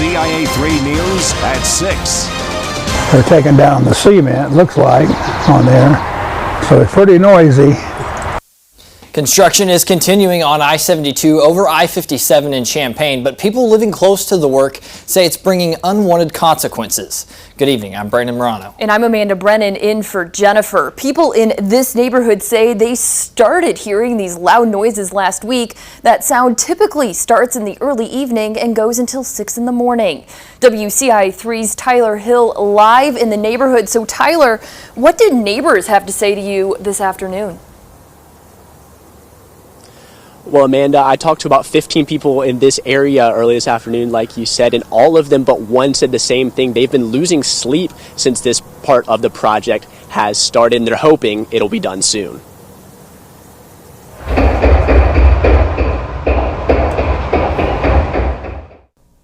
WCIA3 News at 6. They're taking down the cement, looks like, on there. So it's pretty noisy. Construction is continuing on I-72 over I-57 in Champaign, but people living close to the work say it's bringing unwanted consequences. Good evening, I'm Brandon Morano. And I'm Amanda Brennan in for Jennifer. People in this neighborhood say they started hearing these loud noises last week. That sound typically starts in the early evening and goes until 6 in the morning. WCIA3's Tyler Hill live in the neighborhood. So Tyler, what did neighbors have to say to you this afternoon? Well, Amanda, I talked to about 15 people in this area early this afternoon, like you said, and all of them but one said the same thing. They've been losing sleep since this part of the project has started, and they're hoping it'll be done soon.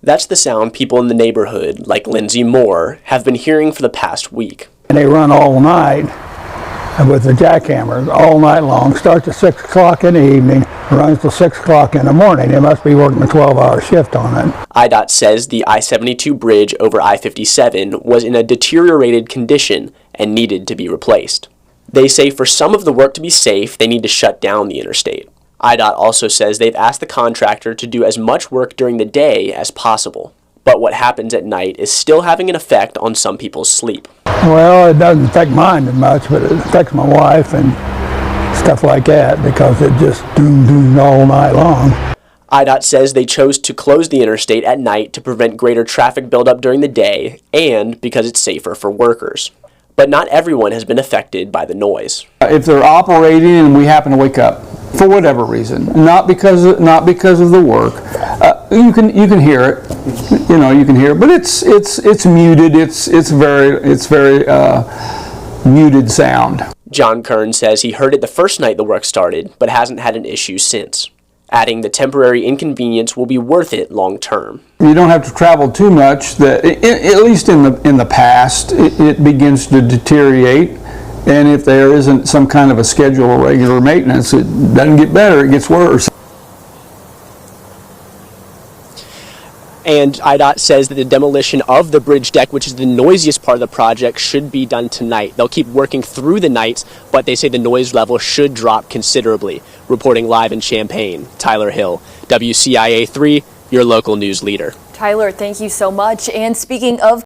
That's the sound people in the neighborhood, like Lindsay Moore, have been hearing for the past week. And they run all night with the jackhammers all night long. Starts at 6 o'clock in the evening, runs till 6 o'clock in the morning. They must be working a 12-hour shift on it. IDOT says the I-72 bridge over I-57 was in a deteriorated condition and needed to be replaced. They say for some of the work to be safe, they need to shut down the interstate. IDOT also says they've asked the contractor to do as much work during the day as possible. But what happens at night is still having an effect on some people's sleep. Well, it doesn't affect mine as much, but it affects my wife and stuff like that because it just doom all night long. IDOT says they chose to close the interstate at night to prevent greater traffic buildup during the day and because it's safer for workers. But not everyone has been affected by the noise. If they're operating and we happen to wake up for whatever reason, not because of the work, you can hear it. You know, you can hear it, but it's muted. It's very muted sound. John Kern says he heard it the first night the work started, but hasn't had an issue since, adding the temporary inconvenience will be worth it long term. You don't have to travel too much. At least in the past, it begins to deteriorate, and if there isn't some kind of a schedule or regular maintenance, it doesn't get better; it gets worse. And IDOT says that the demolition of the bridge deck, which is the noisiest part of the project, should be done tonight. They'll keep working through the nights, but they say the noise level should drop considerably. Reporting live in Champaign, Tyler Hill, WCIA3, your local news leader. Tyler, thank you so much. And speaking of